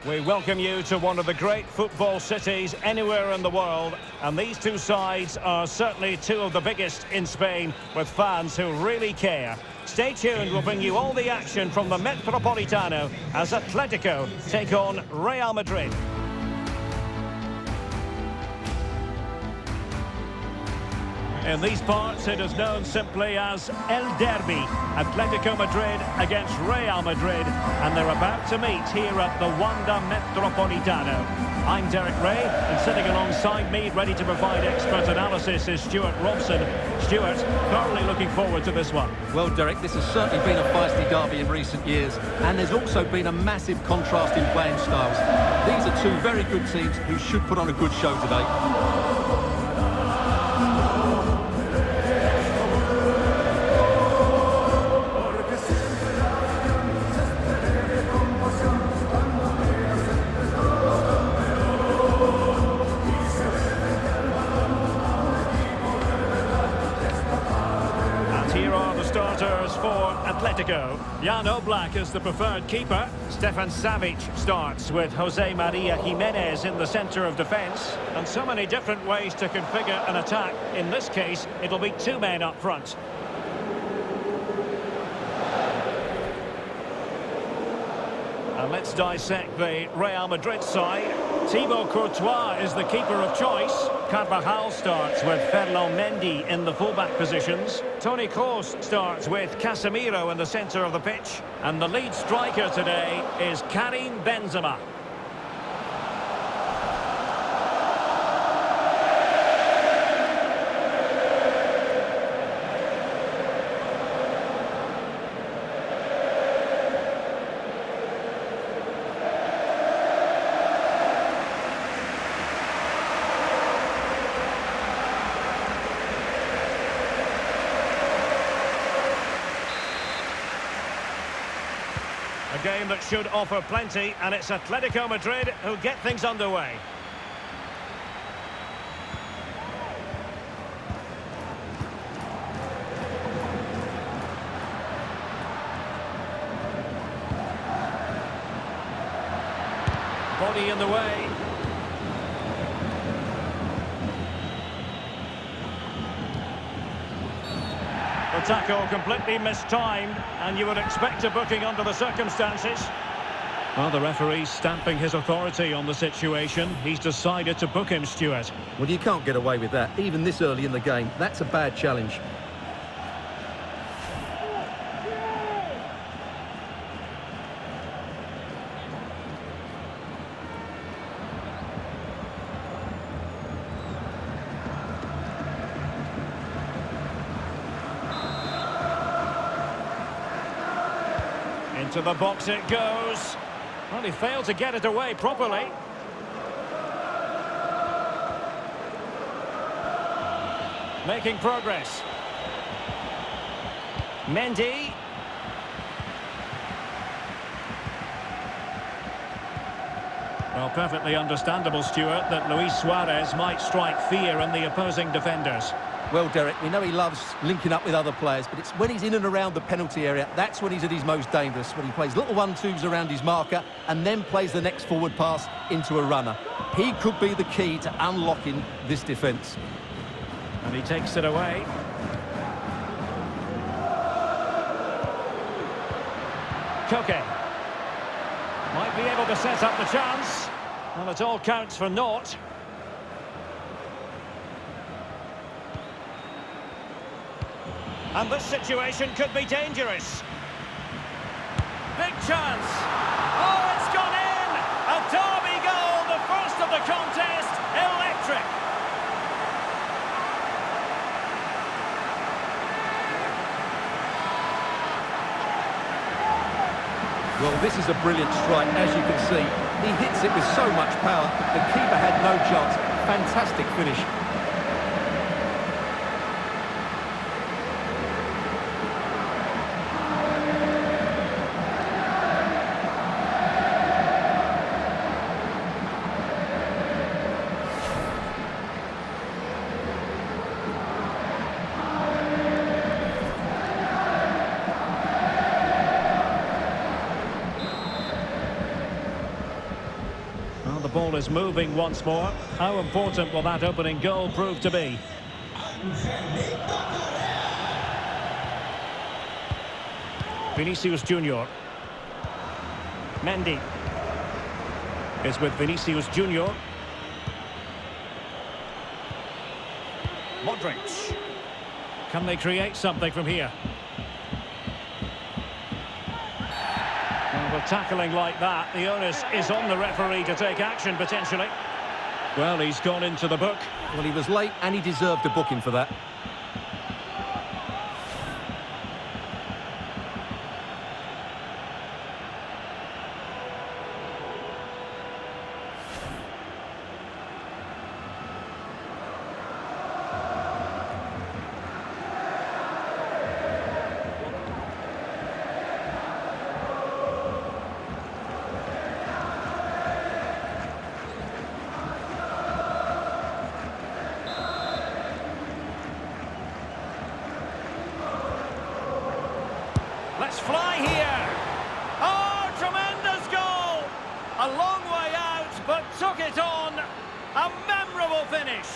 We welcome you to one of the great football cities anywhere in the world, and these two sides are certainly two of the biggest in Spain, with fans who really care. Stay tuned, we'll bring you all the action from the Metropolitano as Atletico take on Real Madrid. In these parts, it is known simply as El Derby. Atletico Madrid against Real Madrid, and they're about to meet here at the Wanda Metropolitano. I'm Derek Ray, and sitting alongside me, ready to provide expert analysis, is Stuart Robson. Stuart, thoroughly looking forward to this one. Well, Derek, this has certainly been a feisty derby in recent years, and there's also been a massive contrast in playing styles. These are two very good teams who should put on a good show today. Starters for Atletico. Jan Oblak is the preferred keeper. Stefan Savic starts with Jose Maria Jimenez in the centre of defence. And so many different ways to configure an attack. In this case, it'll be two men up front. And let's dissect the Real Madrid side. Thibaut Courtois is the keeper of choice. Carvajal starts with Ferland Mendy in the fullback positions. Toni Kroos starts with Casemiro in the centre of the pitch. And the lead striker today is Karim Benzema. A game that should offer plenty, and it's Atletico Madrid who get things underway. Body in the way. The tackle completely mistimed, and you would expect a booking under the circumstances. Well, the referee's stamping his authority on the situation. He's decided to book him, Stuart. Well, you can't get away with that, even this early in the game. That's a bad challenge. Into the box it goes. Well, he failed to get it away properly. Making progress. Mendy. Well, perfectly understandable, Stuart, that Luis Suarez might strike fear in the opposing defenders. Well, Derek, we know he loves linking up with other players, but it's when he's in and around the penalty area, that's when he's at his most dangerous, when he plays little 1-2s around his marker and then plays the next forward pass into a runner. He could be the key to unlocking this defence. And he takes it away. Koke. Might be able to set up the chance. Well, it all counts for naught. And this situation could be dangerous. Big chance. Oh, it's gone in! A derby goal, the first of the contest. Electric. Well, this is a brilliant strike, as you can see. He hits it with so much power. The keeper had no chance. Fantastic finish. ball is moving once more. How important will that opening goal prove to be? Vinicius Junior. Mendy is with Vinicius Junior. Modric. Can they create something from here? Well, with tackling like that, the onus is on the referee to take action, potentially. Well, he's gone into the book. Well, he was late and he deserved a booking for that. Let's fly here. Oh, tremendous goal. A long way out, but took it on. A memorable finish.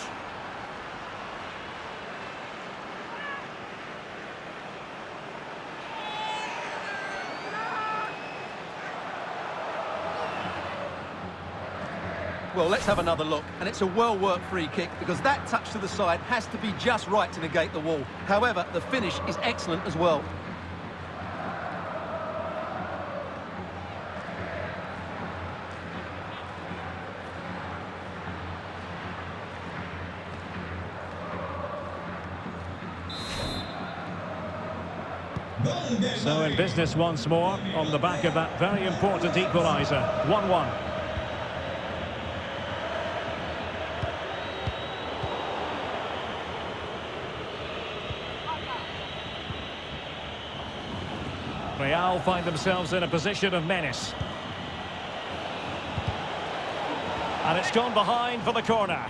Well, let's have another look. And it's a well-worked free kick because that touch to the side has to be just right to negate the wall. However, the finish is excellent as well. So in business once more on the back of that very important equaliser. 1-1. Real find themselves in a position of menace. And it's gone behind for the corner.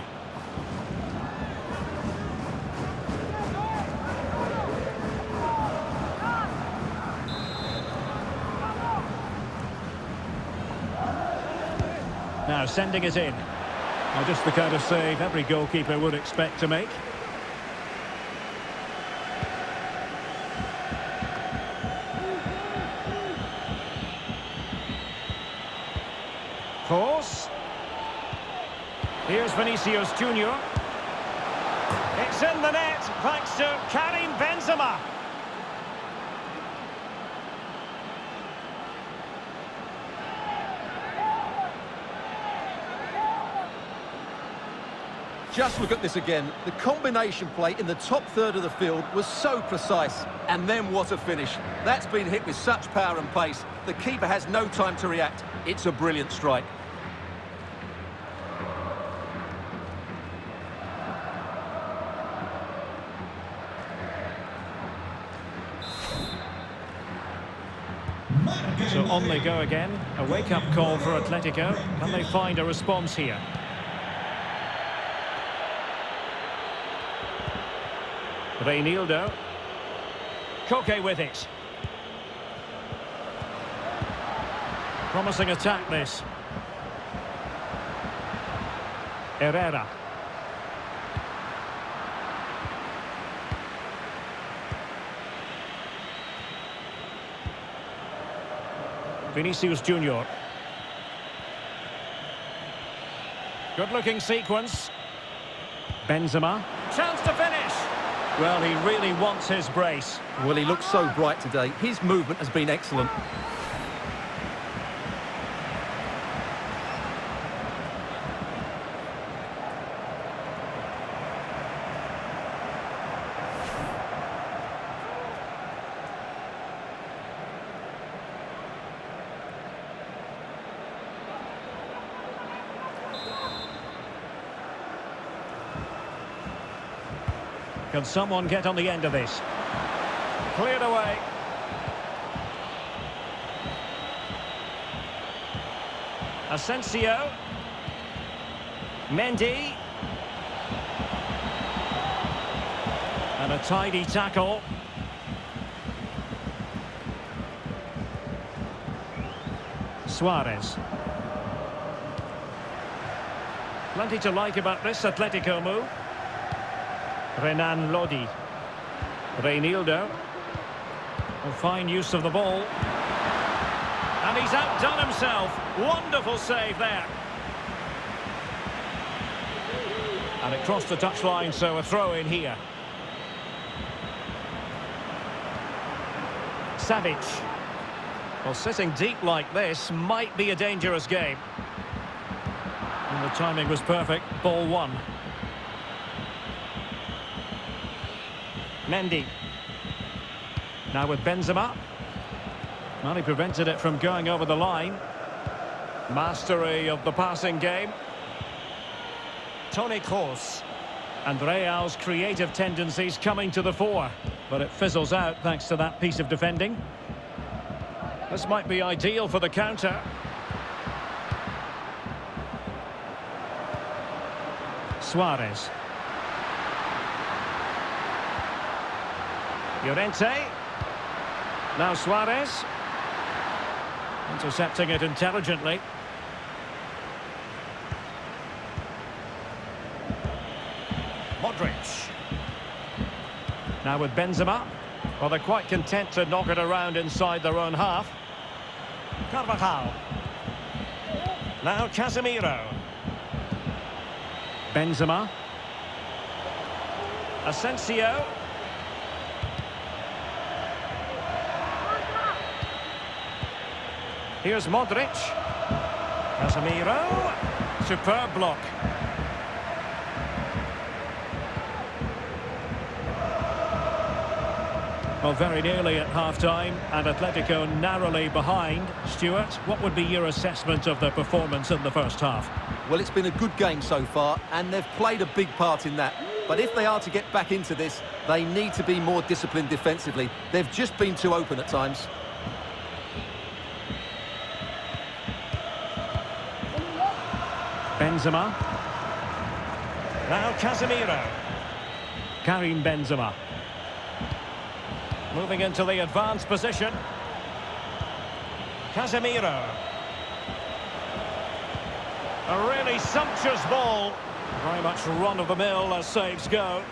Now sending it in. Well, just the kind of save every goalkeeper would expect to make. Force. Here's Vinicius Junior. It's in the net thanks to Karim Benzema. Just look at this again. The combination play in the top third of the field was so precise. And then what a finish. That's been hit with such power and pace. The keeper has no time to react. It's a brilliant strike. So on they go again. A wake-up call for Atletico. Can they find a response here? Reinildo. Koke with it. Promising attack this. Herrera. Vinicius Junior. Good-looking sequence. Benzema. Chance to finish. Well, he really wants his brace. Well, he looks so bright today. His movement has been excellent. Can someone get on the end of this? Cleared away. Asensio. Mendy. And a tidy tackle. Suarez. Plenty to like about this Atletico move. Renan Lodi. Reinildo. A fine use of the ball. And he's outdone himself. Wonderful save there. And it crossed the touchline, so a throw in here. Savic. Well, sitting deep like this might be a dangerous game. And the timing was perfect. Ball one. Mendy. Now with Benzema. Well, he prevented it from going over the line. Mastery of the passing game. Toni Kroos. And Real's creative tendencies coming to the fore. But it fizzles out thanks to that piece of defending. This might be ideal for the counter. Suarez. Llorente. Now Suarez. Intercepting it intelligently. Modric. Now with Benzema. Well, they're quite content to knock it around inside their own half. Carvajal. Now Casemiro. Benzema. Asensio. Here's Modric. Casemiro. Superb block. Well, very nearly at half-time, and Atletico narrowly behind. Stuart, what would be your assessment of their performance in the first half? Well, it's been a good game so far, and they've played a big part in that. But if they are to get back into this, they need to be more disciplined defensively. They've just been too open at times. Benzema. Now Casemiro. Karim Benzema. Moving into the advanced position. Casemiro. A really sumptuous ball. Very much run-of-the-mill as saves go.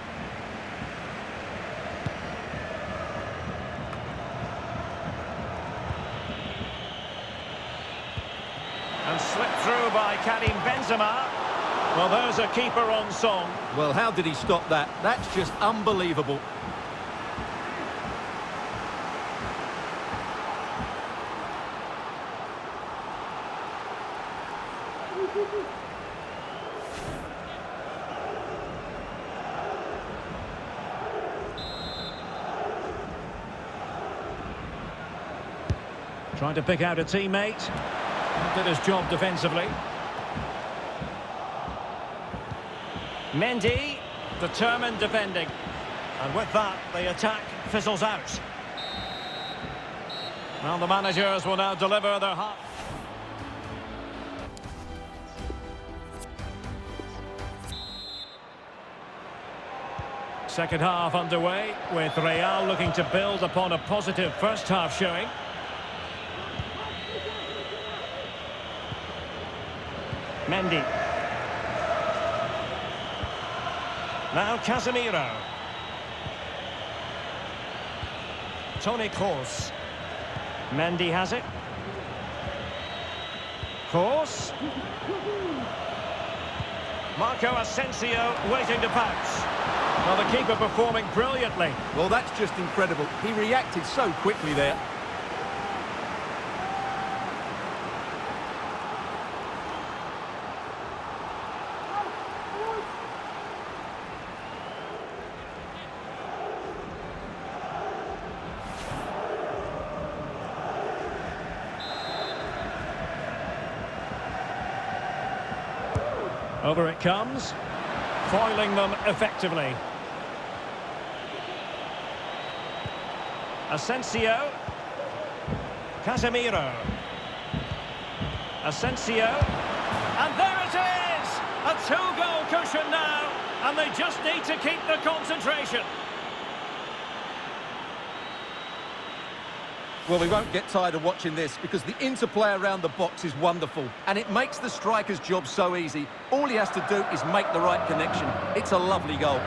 And slipped through by Karim Benzema. Well, there's a keeper on song. Well, how did he stop that? That's just unbelievable. Trying to pick out a teammate. Did his job defensively. Mendy, determined defending. And with that, the attack fizzles out. Well, the managers will now deliver their half. Second half underway, with Real looking to build upon a positive first half showing. Mendy. Now Casemiro. Toni Kroos. Mendy has it. Kroos. Marco Asensio waiting to pounce. Well, the keeper performing brilliantly. Well, that's just incredible. He reacted so quickly there. Over it comes, foiling them effectively. Asensio. Casemiro. Asensio. And there it is! A two-goal cushion now, and they just need to keep the concentration. Well, we won't get tired of watching this because the interplay around the box is wonderful and it makes the striker's job so easy. All he has to do is make the right connection. It's a lovely goal.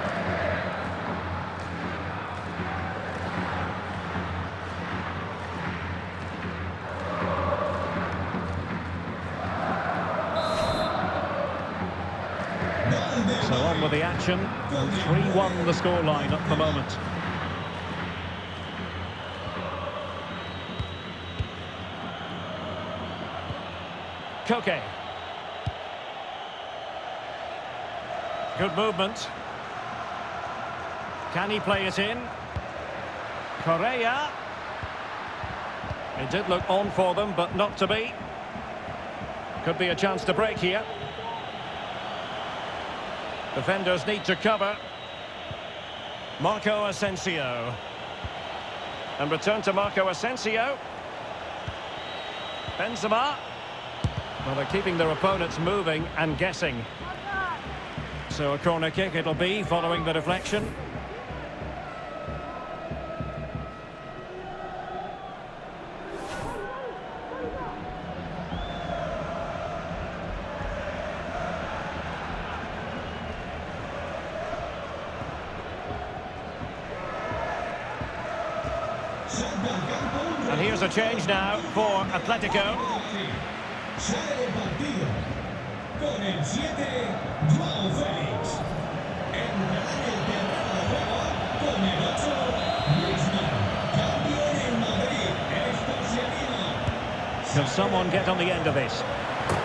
So on with the action. 3-1 the scoreline at the moment. Koke. Good movement. Can he play it in? Correa. It did look on for them, but not to be. Could be a chance to break here. Defenders need to cover. Marco Asensio. And return to Marco Asensio. Benzema. Well, they're keeping their opponents moving and guessing. So a corner kick it'll be following the deflection. And here's a change now for Atletico. Sale del partido con el 7, Joao Félix. Entrará en el terreno de juego con el 8, Griezmann. Cambio en el Madrid. Esto se anima. Can someone get on the end of this?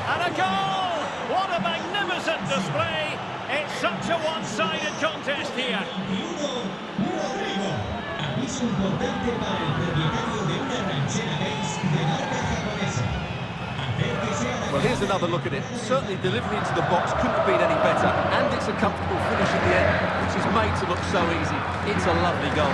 And a goal! What a magnificent display! It's such a one-sided contest here. 21, Rodrigo. Aviso importante para el propietario de una ranchera Benz de marca japonesa. Well, here's another look at it. Certainly delivery into the box couldn't have been any better. And it's a comfortable finish in the end, which is made to look so easy. It's a lovely goal.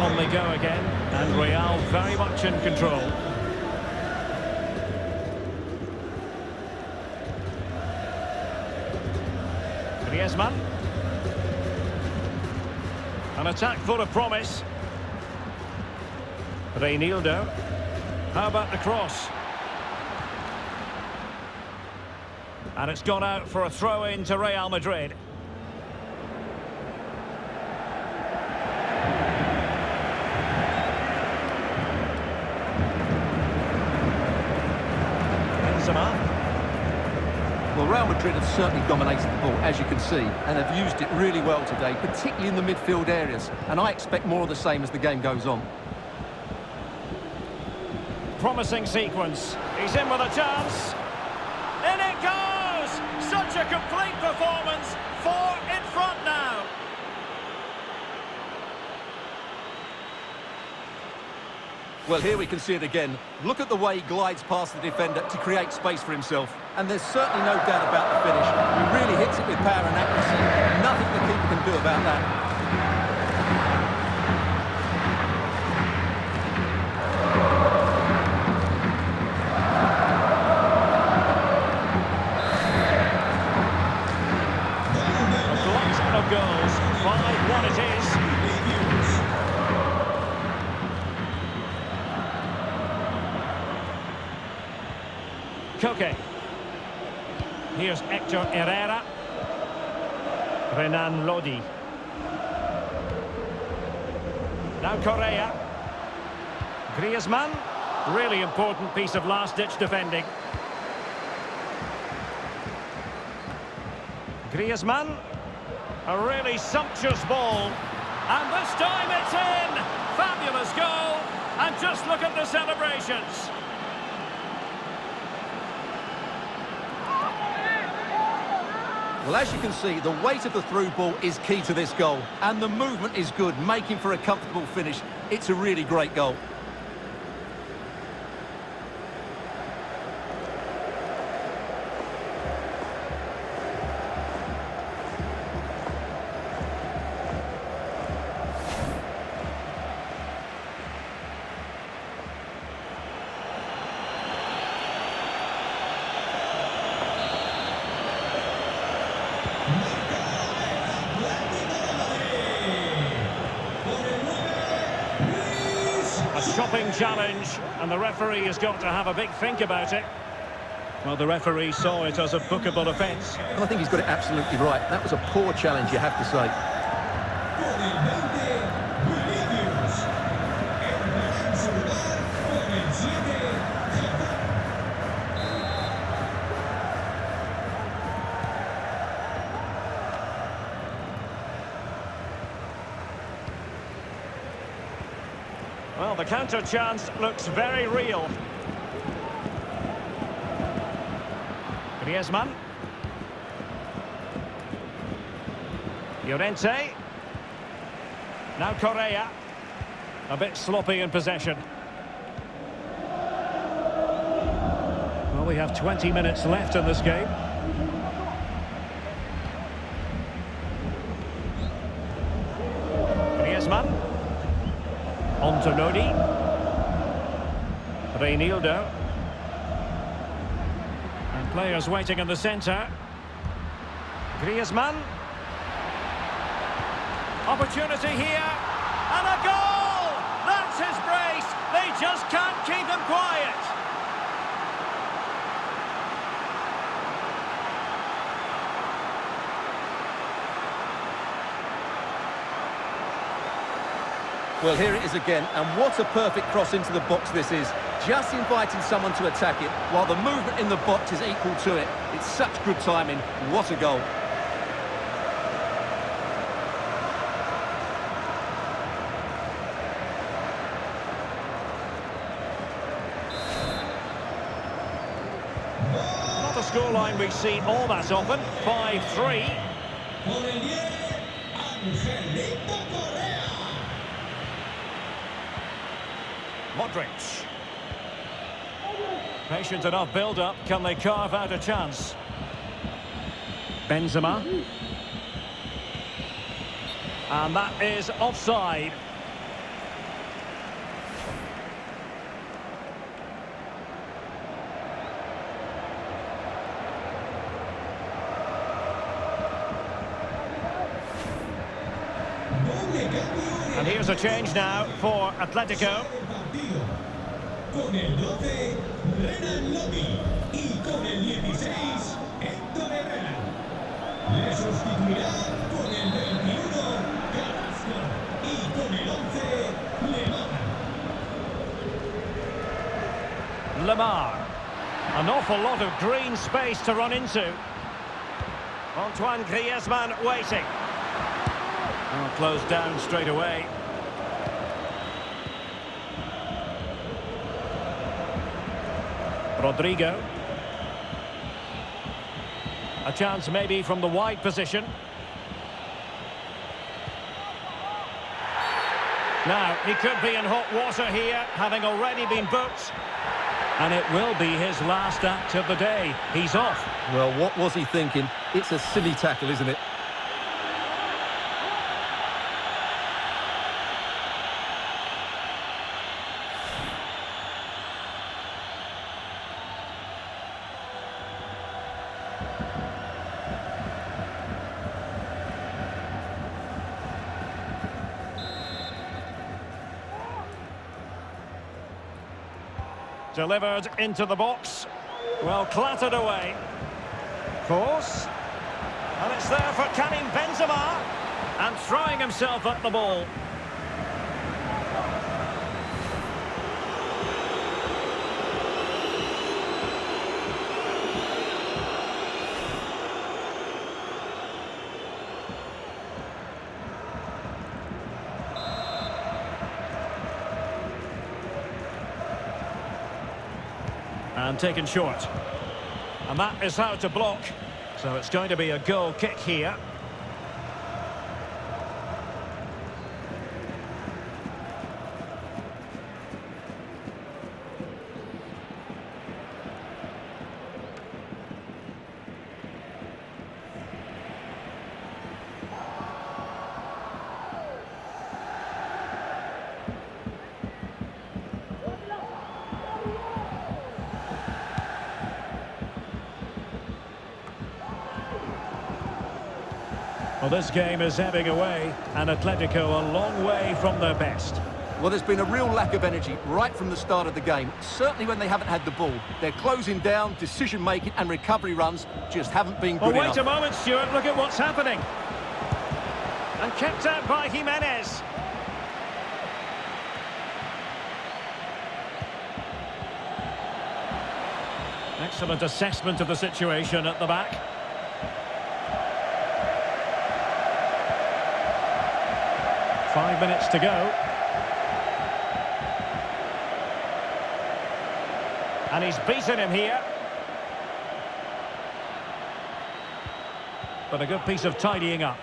On they go again, and Real very much in control. Griezmann. An attack full of promise. Reinildo. How about the cross? And it's gone out for a throw-in to Real Madrid. Well, Real Madrid have certainly dominated the ball, as you can see, and have used it really well today, particularly in the midfield areas. And I expect more of the same as the game goes on. Promising sequence. He's in with a chance. In it goes! Such a complete performance. 4 in front now. Well, here we can see it again. Look at the way he glides past the defender to create space for himself. And there's certainly no doubt about the finish. He really hits it with power and accuracy. Nothing the keeper can do about that. Of goals, 5-1 it is. Koke. Here's Hector Herrera. Renan Lodi. Now Correa. Griezmann. Really important piece of last-ditch defending. Griezmann. A really sumptuous ball. And this time it's in! Fabulous goal! And just look at the celebrations. Well, as you can see, the weight of the through ball is key to this goal. And the movement is good, making for a comfortable finish. It's a really great goal. A shopping challenge, and the referee has got to have a big think about it. Well, the referee saw it as a bookable offence. And I think he's got it absolutely right. That was a poor challenge, you have to say. Con el 20, Vinicius. Entrará en su lugar con el 7, Hazard. Well, the counter chance looks very real. Griezmann. Llorente. Now Correa. A bit sloppy in possession. Well, we have 20 minutes left in this game. Griezmann. On to Lodi. Reinildo. And players waiting in the centre. Griezmann. Opportunity here. And a goal! That's his brace. They just can't keep him quiet. Well, here it is again, and what a perfect cross into the box this is. Just inviting someone to attack it, while the movement in the box is equal to it. It's such good timing. What a goal. Not a scoreline we see all that often. 5-3. Con el 10, Angelito Correa. Modric. Patient enough build-up. Can they carve out a chance? Benzema. And that is offside. Doble cambio. And here's a change now for Atletico. Partido. Con el 12, Renan Lodi. Y con el 16, Héctor Herrera. Le sustituirá con el 21, Carrasco. Y con el 11, Lemar. Lemar. An awful lot of green space to run into. Antoine Griezmann waiting. Oh, closed down straight away. Rodrigo. A chance maybe from the wide position. Now, he could be in hot water here, having already been booked. And it will be his last act of the day. He's off. Well, what was he thinking? It's a silly tackle, isn't it? Delivered into the box. Well, clattered away. Force. And it's there for Karim Benzema. And throwing himself at the ball. And taken short. And that is how to block. So it's going to be a goal kick here. Well, this game is ebbing away, and Atletico a long way from their best. Well, there's been a real lack of energy right from the start of the game, certainly when they haven't had the ball. They're closing down, decision-making and recovery runs just haven't been good enough. Wait a moment, Stuart, look at what's happening. And kept out by Jimenez. Excellent assessment of the situation at the back. Five minutes to go. And he's beaten him here. But a good piece of tidying up.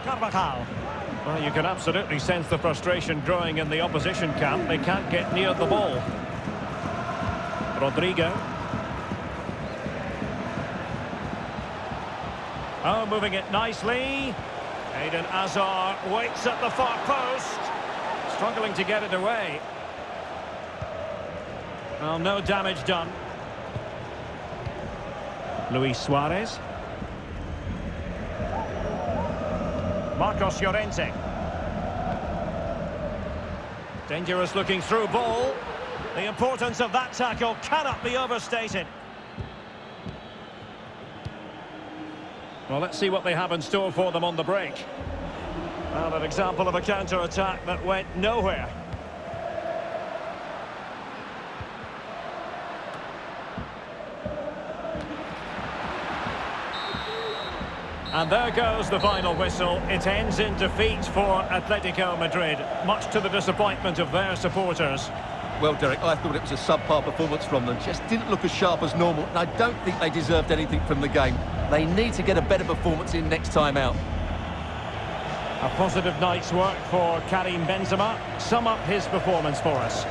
Carvajal. Well, you can absolutely sense the frustration growing in the opposition camp. They can't get near the ball. Rodrigo. Oh, moving it nicely. Eden Hazard waits at the far post. Struggling to get it away. Well, no damage done. Luis Suarez. Marcos Llorente. Dangerous looking through ball. The importance of that tackle cannot be overstated. Well, let's see what they have in store for them on the break. Well, an example of a counter-attack that went nowhere. And there goes the final whistle. It ends in defeat for Atletico Madrid, much to the disappointment of their supporters. Well, Derek, I thought it was a subpar performance from them. Just didn't look as sharp as normal, and I don't think they deserved anything from the game. They need to get a better performance in next time out. A positive night's work for Karim Benzema. Sum up his performance for us.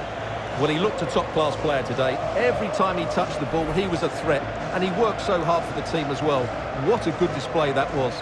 Well, he looked a top-class player today. Every time he touched the ball, he was a threat, and he worked so hard for the team as well. What a good display that was.